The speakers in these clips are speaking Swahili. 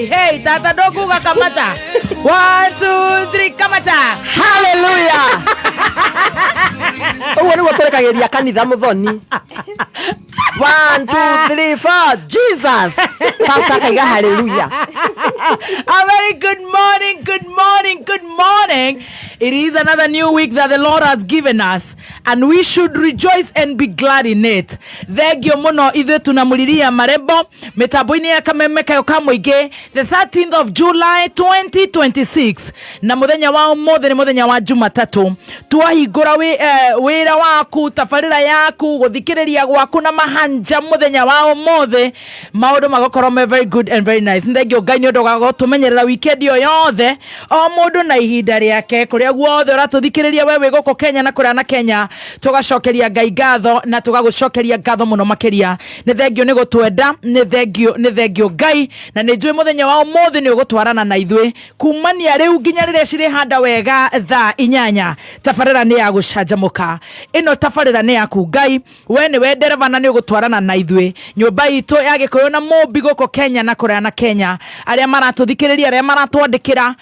Hey, tata doku kamata. 1, 2, 3, kamata. Hallelujah. Uwe ni watorekageria kanitha muthoni. 1, 2, 3, 4. Jesus. Pastor kaiga hallelujah. A very good morning, good morning, good morning. It is another new week that the Lord has given us, and we should rejoice and be glad in it. Thegio muno ithe tunamuliria marembo mitambo-ini ya kameme kayo kamuige the 13th of July 2026 na muthenya wa umuthi ni muthenya wa Jumatatu. Twahingura wira waku tafarira yaku guthikiriria gwaku na mahanja muthenya wa umuthi maundu magakorwo me very good and very nice. Thegio Ngai ni undu wa tumenyerera weekend yo yothe o mundu na ihinda riake kuria guothe uratuthikiriria wewe guko Kenya na kuria na Kenya tugacokeria Ngai ngatho na tugagucokeria ngatho muno makiria. Ni thengio ni gutwenda, ni thengio Ngai, na ni njui muthenya wa umuthi ni ugutwarana na ithwe kumania riu nginya riria ciri handa wega thaa 8. Tafarira ni ya gucanjamuka. Ino tafarira ni yaku Ngai, we ni we ndereva na ni ugutwarana na ithwe nyumba itu ya Gikuyu na Mumbi guko Kenya na kuria na Kenya. Aria maratuthikiriria, aria maratwandikira,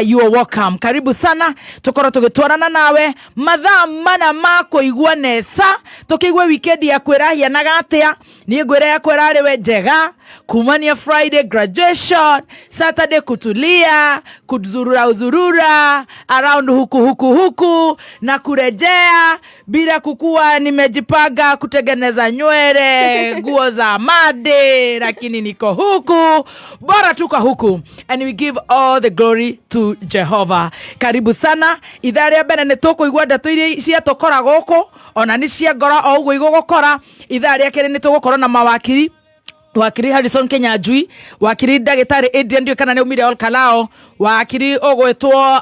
you are welcome. Karibu sana, tukoro tugitwarana nawe mathaa mana ma kuigua nesa, tukigwe weekend ya kwirahia na gatia ni ngwira ya kwirari we njega kumania Friday graduation, Saturday kutulia, kuzurura around huku na kurejea bila kukua nimejipanga kutengeneza nywele nguo za made, lakini niko huku, bora tuko huku, and we give all the glory to Jehovah. Karibu sana idhaa ya bene netoko igwa ndatu iria cia tokora goko ona ni cia ngora o ugo igogokora. Idhaa ya kere nitugokora na mawakiri wakiri Harrison Kenyanjui, wakiri Dagitari Adrian ndio kana ne umire Olkalao, wakiri ogwetwo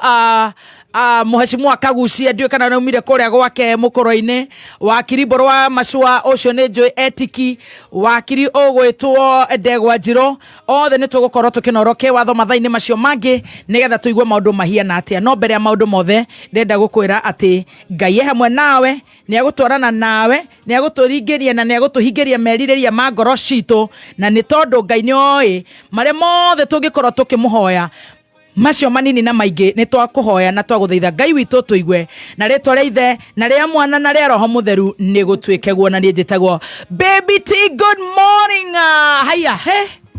Mheshimiwa Kagucia ndio kana ne umire kuria gwake Mukoro-ini, wakiri Borwa Mashua ucio ne njui etiki, wakiri ogwetwo Ndegwa Njiro. Othe ni tugukorwo tukinoroke watho mathaini macio mangi nigetha tuigue maundu mahiana atia. No mbere ya maundu mothe ndenda gukwira ati Ngai hamwe nawe, ni agutwarana nawe, ni aguturingiria na ni agutuhingiria meririria ma ngoro citu, na ni tondu Ngai ni oi mare mothe tungikorwo tukimuhoya macio manini na maingi ni twakuhoya na twaguthaitha Ngai witu tuigue na ritwa ria Ithe na ria Mwana na ria Roho Mutheru ni gutwike guo. Na ni njitagwo Baby T. Good morning. Haya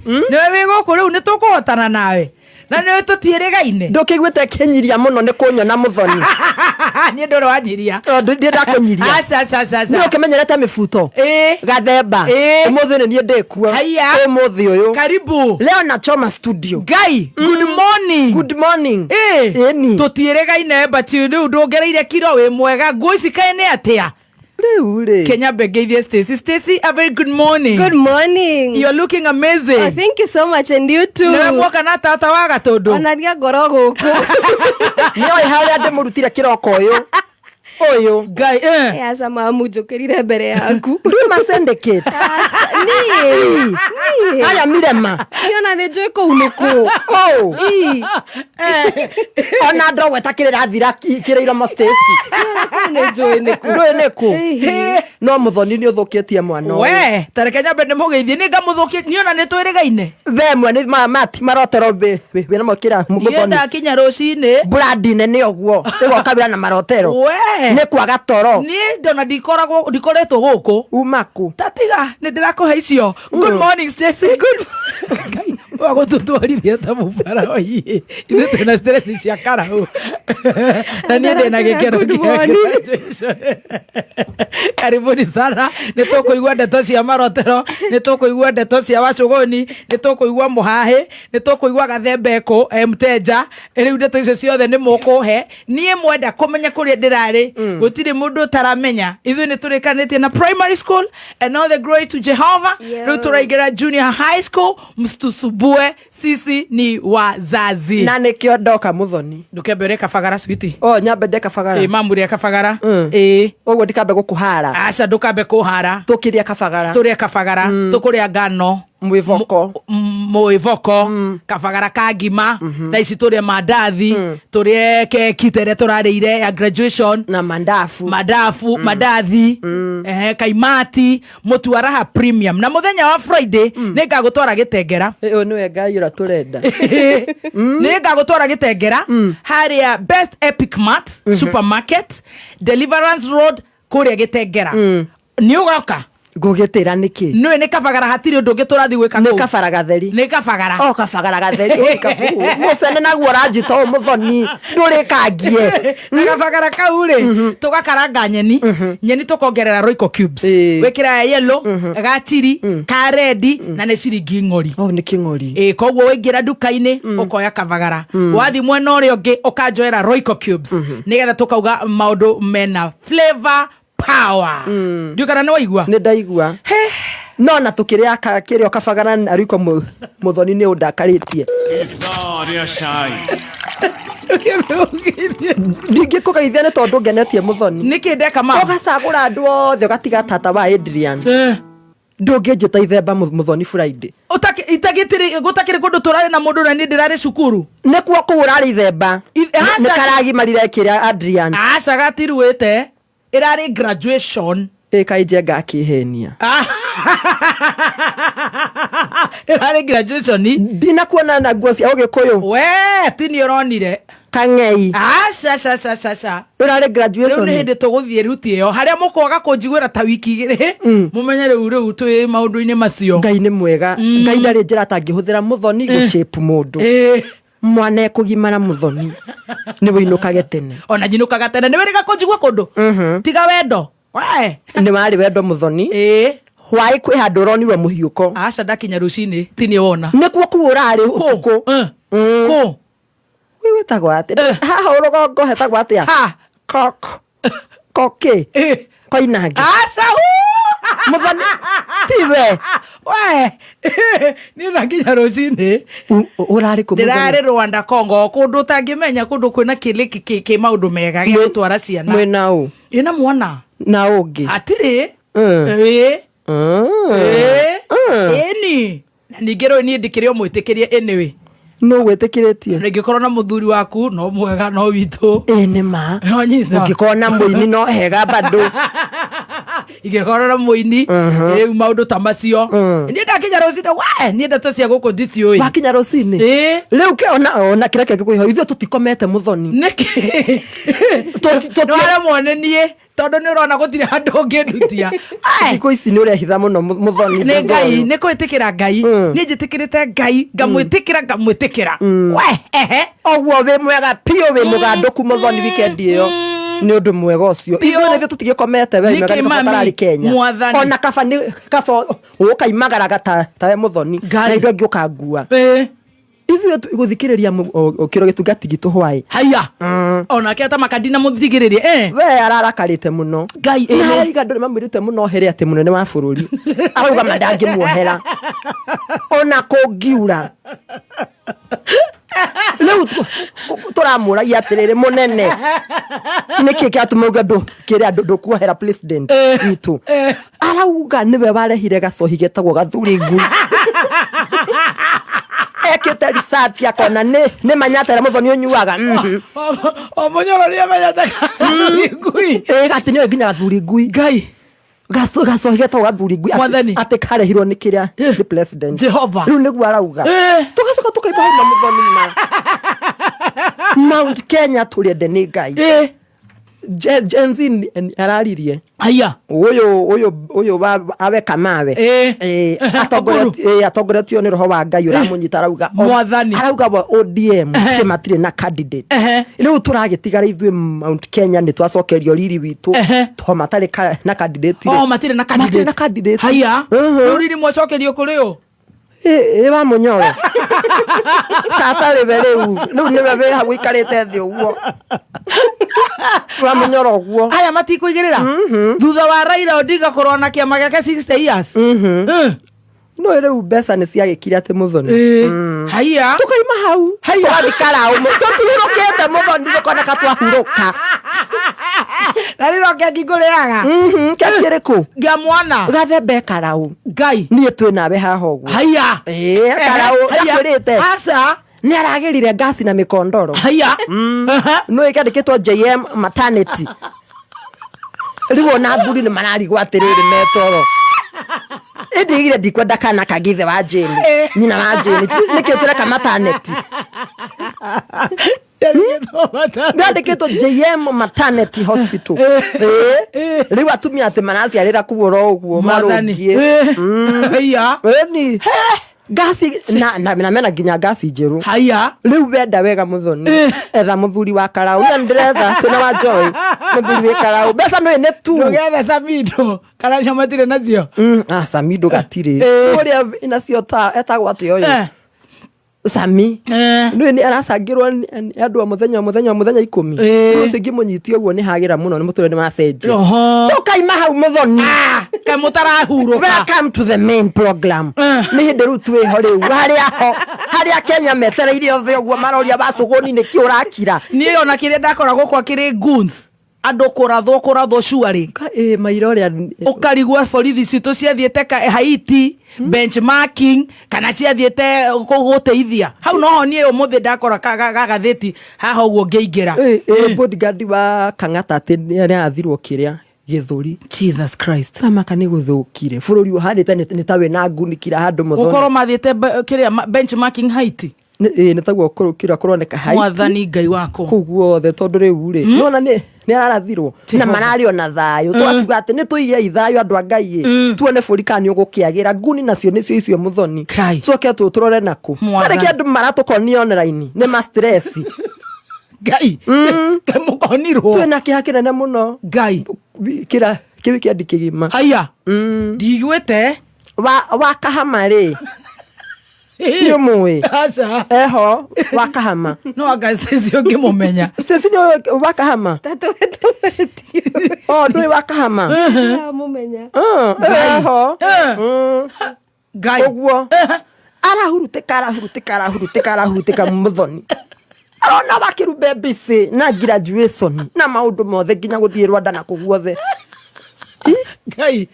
niwe guku riu ni tukuhotana nawe na niwe tutieregaine ndukigwite kinyiria muno ni kunyona muthoni ni ndoro wanyiria ndira kunyiria asa ni ukimenyerete mifuto gathemba umuthi ni ndikuo umuthi uyu. Karibu leo na Choma studio. Ngai good morning ni tutieregaine but riu ndongereire kiro we mwega nguici kaene atia Kenya Begeithia Stacy, a very good morning. Good morning. You're looking amazing. Oh, thank you so much, and you too. Niwe mwoka na tata wa gatondo. Onaria ngoro guku. Niwe haria ndimurutire kiroko uyu Ngai asa mamujukirire mbere yaku ma syndicate ni aya mirema niona ni njui kuu niku ona ndogwe takirira thira kireiro mo Stacy ni njui niku no muthoni ni uthukitie mwana we tareke nyambe ni mugeithie ni ngamuthukie niona ni twirigaine vemwe ni mati marotero be na mokira muthoni yenda kinya rucini Bradine ni ogwo igokabira na marotero we ni kwaga toro ni ndona ndikoretwo guku umaku tatiga ni ndirakuhe icio. Good morning Stacy. Good wago tutwarithia ta mubara oi ithe tena stress cia karau na ni ndena gikero kia karibuni sana. Ni tukuigua ndeto cia marotero, ni tukuigua ndeto cia wacuguni, ni tukuigua muhahi, ni tukuigua gathembeko mteja. Riu ndeto icio ciothe ni mukuhe nie mwenda kumenya kuria ndirari gutiri mundu taramenya. Ithu ni turikanitie na primary school, and all the glory to Jehovah. Riu turaigera junior high school, mstusubue sisi ni wazazi. Na nikio ndoka muthoni ndukembere kabagara switi nyambe ndeka bagara mamuri kabagara ogwo ndikambe gukuhara aca ndukambe kuhara tukiria kabagara turia kabagara tukuria ngano mwivoko kabagara ka ngima thaa ici turie mandathi turie keki tere turarĩire ya graduation na mandafu mandathi kaimati mutu wa raha premium na muthenya wa Friday ningagutwara Gitengera niwe ngai ura turenda ningagutwara Gitengera haria Best Epic Mart Supermarket Deliverance Road kuria Gitengera ni ugoka gugitira niki nwe ni kabagara hatiri undu ngitura thi gwika ni kabara gatheri ni kabagara kabagara gatheri musene naguo ranjito muthoni nduri kangie na kabagara kau ri tugakaranga nyeni tukongerera Royco cubes wikira yellow ga chiri ka red na ne ciringi ng'ori ni king'ori koguo wingira duka-ini ukoya kabagara wathi mwena uria ungi ukanjoera Royco cubes nigetha tukauga maundu mena flavor power ndio kana waigua ni ndaigua no na tukiria kirio kabagara ariko muthoni ni undakaritie ndingi kugeithia ni tondu ngenetie muthoni niki ndeka ma ugacagura andu othe ugatiga tata wa Adrian ndungĩnjĩta ithemba muthoni Friday itagitiri gutakiri kundu turari na mundu na ni ndirari cukuru nikuo kuurari ithemba ni karagi marirekira Adrian gatiruite irari graduation kaije ngakihenia irari graduation ndina kuona na nguo cia Ugikuyu we tini uronire kang'ei irari graduation ni hindi tuguthie ruti iyo haria mukwaga kunjiguira ta wiki igiri mumenye riu twi maundu-ini macio ngai ni mwega ngai ndari njira tangihuthira muthoni gushape mundu mwana kugimara muthoni ni wiinukage tene ona jinukaga tene ni wiriga kunjigua kundu tiga wendo we ni mari wendo muthoni hwai kwi handu uronirwe muhiuko ndakinya rucini tini wona nikuo kuurari utuku ku witagwo atia haha urugongo hetagwo atia koki koinangi muthoni tiwe we ni nakinya rucini urari ku ndirari Rwanda Congo kundu tangimenya kundu kwina kiliki ki maundu mega gitwara ciana mwena u ina mwana na ungi atiri ni ningiro ni ndikire omwitikirie anyway no wetikiritie ngikorwo na muthuri waku no mwega no witu ni ma ngikorwo na muini no hega bado igikorwo na muini maundu ta macio ni ndakinya rucini we ni ndata cia guku nditi oi wakinya rucini riu ke ona kira keke kuiho ithu tutikomete muthoni niki twara monenie tondu ni urona gutire handu ngendutia iko ici ni urehitha muno muthoni ni ngai ni kwitikira ngai ni njitikirite ngai ngamwitikira we oguo we mwega pio we muganduku muthoni weekend iyo ni undu mwega ucio ithu ni tutigikomete we mwega ni kabatari Kenya ona kaba ni kaba ukaimagara gata muthoni na indo ngiuka ngua ithu guthikiriria ukiro gitungati gitu hwai haya ona keta makadina muthigiririe we ararakarite muno ngai na iga ndore mamwirite muno here ati munene wa bururi arauga madangi muohera ona kungiura leo turamuragia atiriri munene niki kiatumuga ndu kiria ndu kuohera president witu arauga niwe warehire gacohi getagwo Gathuringu ekete research yakona ni manyatera muthoni unyuaga monyoro ni manyatera Gathuringui gati ni nginya Gathuringui ngai gacohi getagwo Gathuringui ati karehirwo ni kiria ni president Jehova riu niguo arauga tugacoka tukaimba na muthoni ma Mount Kenya turende ni ngai Jenzi araririe aya uyu awe kamawe atongoretio ni roho wa ngai uramunyita arauga mwathani arauga wa ODM kimatire na candidate riu turagitigara ithui Mount Kenya ni twacokerio riri witu to matari na candidate matire na candidate haya riri mwacokerio kurio wa munyoro tatari bereu nu ni bebe ha wikarite thi uguo wa munyoro uguo aya matikuigirira thutha wa Raila Odinga korona kiama gake 60 years no reu besa ni ciagikire ati muthoni haya tukaima hau twathikara umu tutihurukite muthoni tukona katwahuruka Na riro keki kureaga. Keki riku? Gia mwana. Gathembe karau. Ngai. Nie twi nawe haha uguo. Haya. Karau ndakwirite. Aca. Ni aragirire gasi na mikondoro. Haya. No ikandikitwo JM maternity. Rigo na mburi ni mararigwo atiriri metoro. Ndigire ndikwenda kana kagithe wa Jane. Nyina wa Jane. Nikio tureka maternity. Ndandikitwo JM maternity hospital. Rigo atumia ati manaciarira kuoro uguo marugie. Haya. Ni gasi na mena ginya gasi njeru. Haya. Riu benda wega muthoni. Etha muthuri wa karau. Na ndiretha tuna wa Joy. Muthuri wa karau. Besa no ene tu. Ndugethe Samido. Kana nyamatire nacio. Samido gatire. Uria inacio ta etagwo ati oyo. Sami. No ni aracangirwo andu muthenya 10. Ucio ngimunyiti uguo ni hagira muno ni muture ni macenjia. Tukaima hau muthoni. Kai mutarahurũka. Welcome to the main program. Ni hindi ru twiho riu haria Kenya metereire othe uguo maroria bacuguni ni ki urakira. Ni ona kire ndakora gukwa kire goons. Andu kurathwo shuari. Maira uria ukarigwa borithi citu ciathiete Haiti benchmarking kana ciathiete guteithia. Hau noho nie umuthi ndakora gagatheti haha uguo ngeingira. Bodyguard wa Kang'ata ati ni athirwo kiria githuri. Jesus Christ. Tamaka ni guthukire. Bururi uhandite ni tawe na ngunikira handu muthoni. Ukoro mathiete kiria benchmarking Haiti. Ni taguo kurukira kuroneka Haiti. Mwathani Ngai wako. Kuguo the tondu riu ri. Nona ni ararathirwo. Na marari ona thayo. Twakiuga ati ni tuiye ithayo andu angai. Tuone burikani ugukiagira nguni nacio nicio icio muthoni. Twoke turore naku. Tareke andu maratukonia online. Ni ma stress. Ngai. Kai mukonirwo. Twena kiha kinene muno. Ngai. Kira kiwiki kigima. Haya. Ndigwete wa Kahama ri. Ni mwe. Acha. Eho wa Kahama. No agacicio ngimumenya. Stacey ni wa Kahama. Tatu wetu. Ndui wa Kahama. Mumenya. Eho. Ngai. Oguo. Arahurutika muthoni. Arona bakirube BC na graduation na maundu mothe nginya guthie Rwanda na kuguothe. Ngai.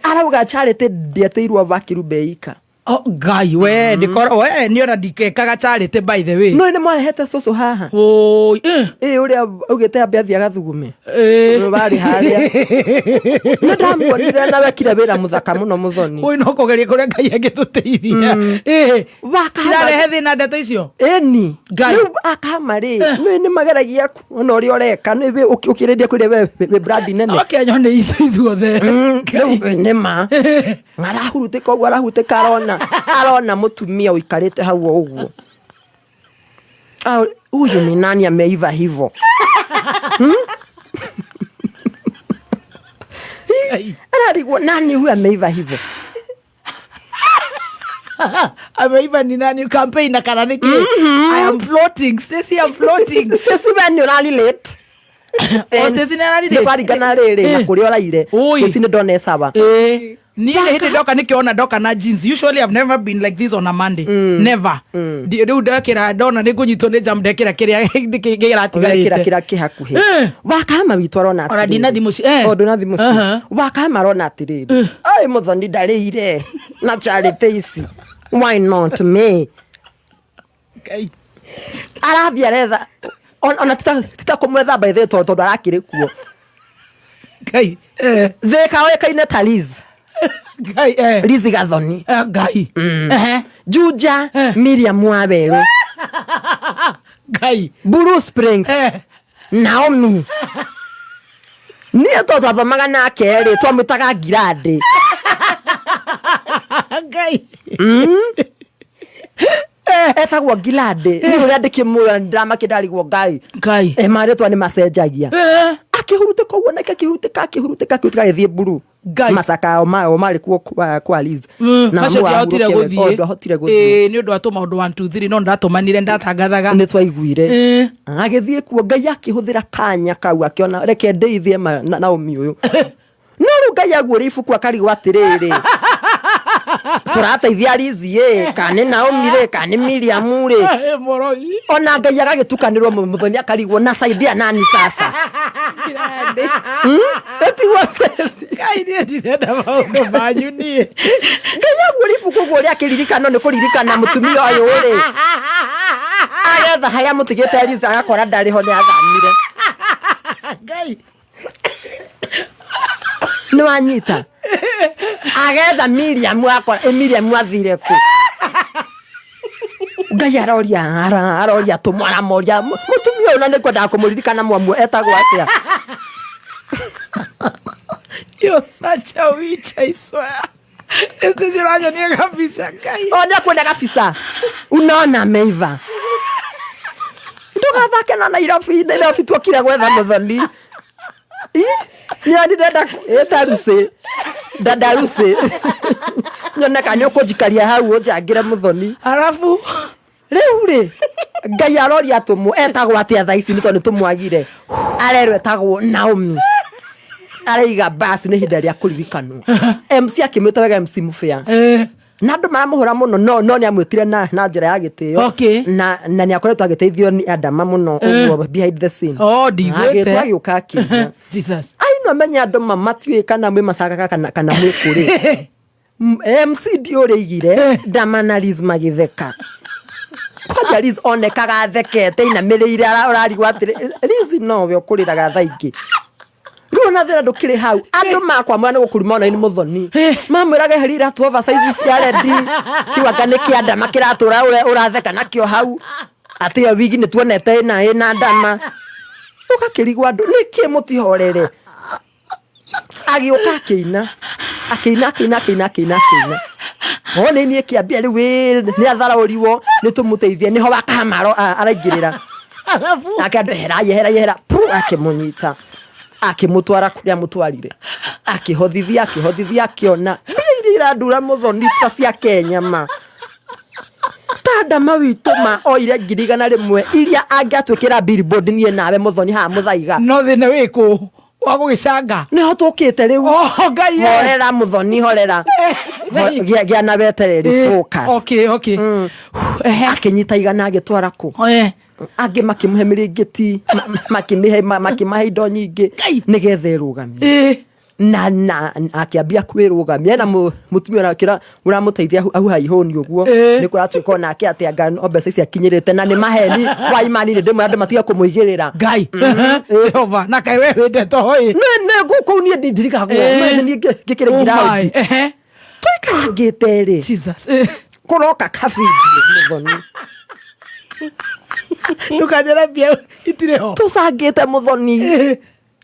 Arauga Charity ndieteirwo bakirube ika. Ngai we ndikora we ni ora ndikekaga Charity by the way. No ni mwarehete cucu haha. Uria ugite ambia thia gathugume. Bari haria. Na ndamuonire na wekire wira muthaka muno muthoni. Oi no kugeria kuria Ngai agituteithia. Cirarehe thina ndeto icio. Ni Ngai akamari. Ni mageragia ona uri oreka ni ukirendia kuria we brand nene. Akenya ni ithuothe. Ni ma. Arahurutika uguo arahurutika arona mutumia uikarite hau uguo. Huyu ni nani ameiva hivyo? Ararigwo nani huyu ameiva hivyo? Ameiva ni nani? Campaign na kana niki? I am floating. Stacey, I'm floating. Stacey bani unali late. Stacey ni nani late? Nebari gana rere na kuri oraire. Stacey ni done sawa. Ni ile hiti doka nikiona doka na jeans. Usually I've never been like this on a Monday. Never. Ndiyo ndakira dona nigunyitwo ni jam ndekira kiria kigira atigarite. Kira kihakuhi. Wakama witwaro na. Ora dina thimuci. Ndona thimuci. Wakama rona atiriri. Ai muthoni ndarire na Charity ici. Why not me? Okay. Arathia retha ona tita kumwetha by the tondu arakire kuo. Ngai. Theka wekaine ta Liz. Ngai. Liz Gathoni. Ngai. Juja Miriam Waberu. Ngai. Blue Springs. Naomi. Niĩ twathomaga nake rĩ twamwĩtaga Ngirandi. Ngai. Etagwo Ngirandi. Nĩ ũrĩa ndĩkĩmwĩra ndĩramakĩndarigwo Ngai. Ngai. Marĩtwa nĩ macenjagia. Akĩhurutĩka ũguo na akĩhurutĩka gĩthiĩ Mburu. Macakao mao marĩ kuo kwa Liz. Na ahotire gũthiĩ. Nĩ ũndũ wa tũma ũndũ 1 2 3 no ndatũmanire ndatangathaga. Nĩ twaiguire. Agĩthiĩ kuo Ngai akĩhũthĩra kanya kau akĩona reke ndeithie Naomi ũyũ. No rĩu Ngai aguũrĩ ibuku akarigwo atĩrĩrĩ. turateithia Lizi kane Naomi kane Miriam Morogi ona Ngai agagitukanirwo Muthoni akarigwo na saidia nani sasa eti wase Ngai ni ndirenda maundu manyu ni Ngai agurifuku guria kiririkano ni kuririkana mutumia uyu agetha haria mutigite Lizi agakora ndariho ni athamire Ngai ni wanyita agetha Miriam akora Miriam athire ku Ngai aroria tumwana moria mutumia una nikwenda kumuririkana mwamu etagwo atia You're such a witch, I swear. Este jirani ni kabisa Ngai. Ona kwenda kabisa. Unaona meiva. Ndoka thake na Nairobi twakira gwetha Muthoni. Ni ani dada etaruse. Dada ruse. Nyoneka ni ukujikaria hau ujangire Muthoni. Alafu Riu Ngai aroria tumu etagwo atia thaa ici ni tondu tumwagire. Arerwo etagwo Naomi. Araiga basi ni hinda ria kuririkanwo. MC akimwita wega MC Mufia. Na andu maramuhura muno no ni amwitire na njira ya gitio. Okay. Na ni akoretwo agiteithio ni Adama muno uguo behind the scene. Oh, digwete. Agiuka akinya. Jesus. Ai no menya andu mamatiwe kana mwe macaka kana mwikuri. MC ndiurigire Damanaliz magitheka. Kwaja Liz onekaga thekete ina mirire urarigwa atiri Liz no we ukuriraga thaingi. Runa thira ndukiri hau andu makwa mwana gukuruma ona ni Muthoni mamwiraga herira tu oversize cia ready kiwaga ni kia Adama kiratura uratheka nakio hau ati yo wigi ni tuonete ina Adama ukakirigwa andu niki mutihorere agiuka akina one ni kiambia riu ni athara uriwo ni tumuteithie niho wakahamaro araingirira ake andu hera akimunyita akimutwara kuria mutwarire akihothithia akiona mbira ndura Muthoni ta cia Kenya ma Adama witu ma oire ngirigana rimwe iria angiatwikira billboard nie nawe Muthoni ha muthaiga no thina wiku wa gugicanga niho tukite riu Ngai horera Muthoni horera gia na betereri focus okay akinyita igana agitwara ku angi makimuhe miringiti makimahe indo nyingi nigetha irugamie na akiambia kwirugamia na mutumia arakira uramuteithia au haihoni uguo ni kuratwika nake ati anga obesa ici akinyirite na ni maheni wa imani ni ndimwe andu matiga kumuigirira Ngai Jehova na kai we wende tohoi ne guku ni ndirikagwo ni ngikire ngiraundi tuikarangite ri Jesus kuroka kafidi Muthoni nukajera bia itireho tusangite Muthoni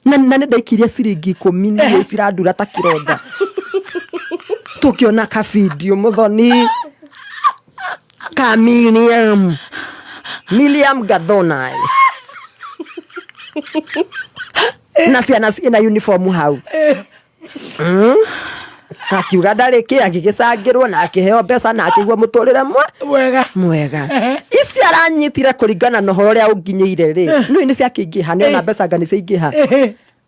na ndaikiria ciringi 10 ni cirandura ta kironda tukiona ka video Muthoni ka Miriam Gathona na ciana ina uniform hau akiuga ndariki agigicangirwo na akiheo mbeca na akigwa muturire mwega ici aranyitire kuringana na horo ria unginyeire ri no ni cia kingiha ni ona mbeca ngani cia ingiha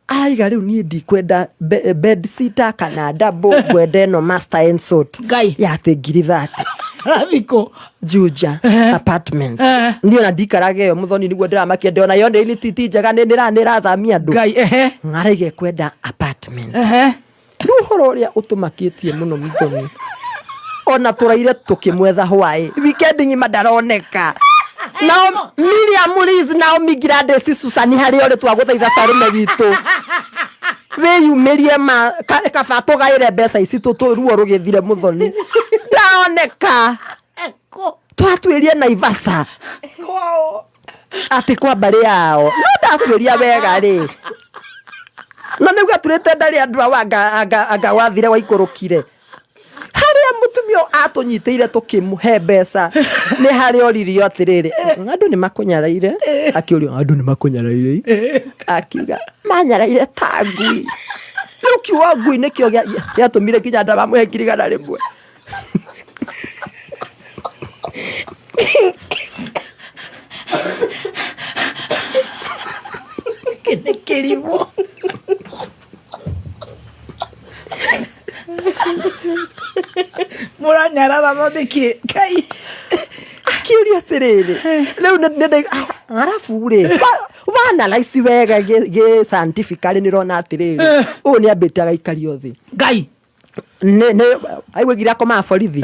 araiga riu ni ndikwenda bed sitter kana double gwende no master and sort ya ngiri 30 Thiko Juja apartment ndio na ndikarage yo Muthoni niguo ndiramakia ndiona yo ni titi njega ni nirathamia andu ngaraige kwenda apartment ruhoro ria utumakitie muno Muthoni ona turaire tukimwetha hwai weekend nyima ndaroneka na Miriam Liz Naomi Gladys Susani hari ore twaguthaitha Sarume witu weyumirie ma kabato gaire mbeca ici ruo rugithire Muthoni ndaoneka twatwirie Naivasha ati kwa bari yao no ndatwiria wega ri no niguo turite ndari andu anga wathire waikurukire haria mutumio atunyiteire tukimuhe mbeca ni hari oririo atiriri andu ni makunyaraire akiurio andu ni makunyaraire akiuga manyaraire ta ngui rukiwa ngui nikio giatumire kinya nda bamuhe ngirigana rimwe kilimo mura nyarara thondeki kai akiuria atiriri riu nende arafu ri analyze wega ge scientifically nirona atiriri u ni ambite agaikario thi ngai ne aigwira koma borithi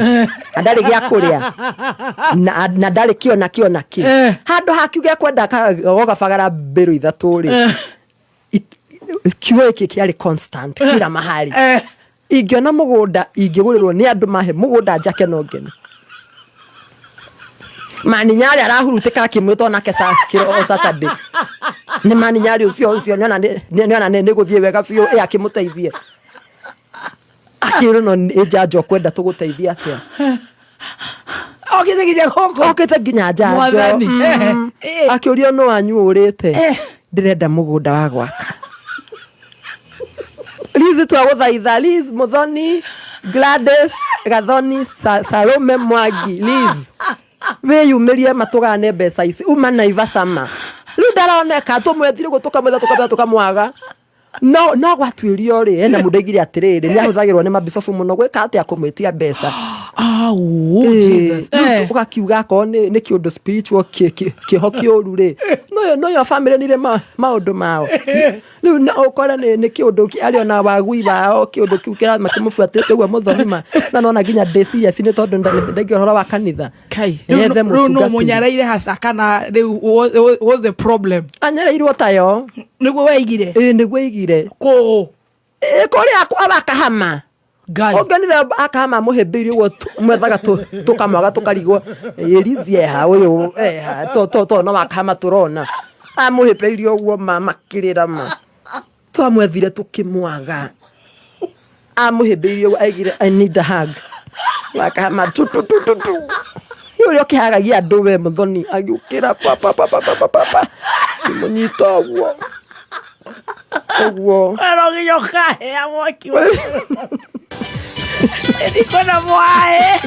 andari gya kuria na ndari kiona ki handu hakiuge kwenda gogabagara mbiru ithatu ri kiugo iki kiari constant kila mahali ingiona mugunda ingigurirwo ni andu mahe mugunda njake no ngene mani nyari arahurutika akimwita onake kiro Saturday ni mani nyari ucio niona ne guthie wega biu akimuteithie akiro no ejajo kwenda tuguteithia atia okite ginya jajo akiurio no anyu urite ndirenda mugunda wa gwaka Liz twaguthaitha Liz Muthoni Gladys Gathoni Salome Mwangi Liz weyumirie matugane mbeca ici uma Naivasha ma riu ndaroneka tumwethire gutuka mwetha tukamwaga no gwatwirio ri ena mudaigire atiriri ni ahuthagirwo ni mabisofu muno gwika atia kumwitia mbeca Jesus ugakiuga ko ni kiundu spiritual kihokiuru ri no yo family nire maundu mao riu na ukora ni kiundu ari ona wagui bao kiundu kiu kira makimufuatite uguo Muthoni na nona ginya de serious ni tondu ndagio horo wa kanitha kai riu no munyareire hasakana what's the problem anyareirwo tayo niguo weigire niguo igire ko kuri abakahama oganire akahama muhebiri uguo mwethaga tukamwaga tukarigwo Elizie ha uyu to no akahama turona amuhebiri uguo makirira twamwethire tukimwaga amuhebiri uguo aigire I need a hug akahama tu yule kihagagia andu we Muthoni agiukira papa munyita uguo arogiyoka ya mwaki ndiko na mwae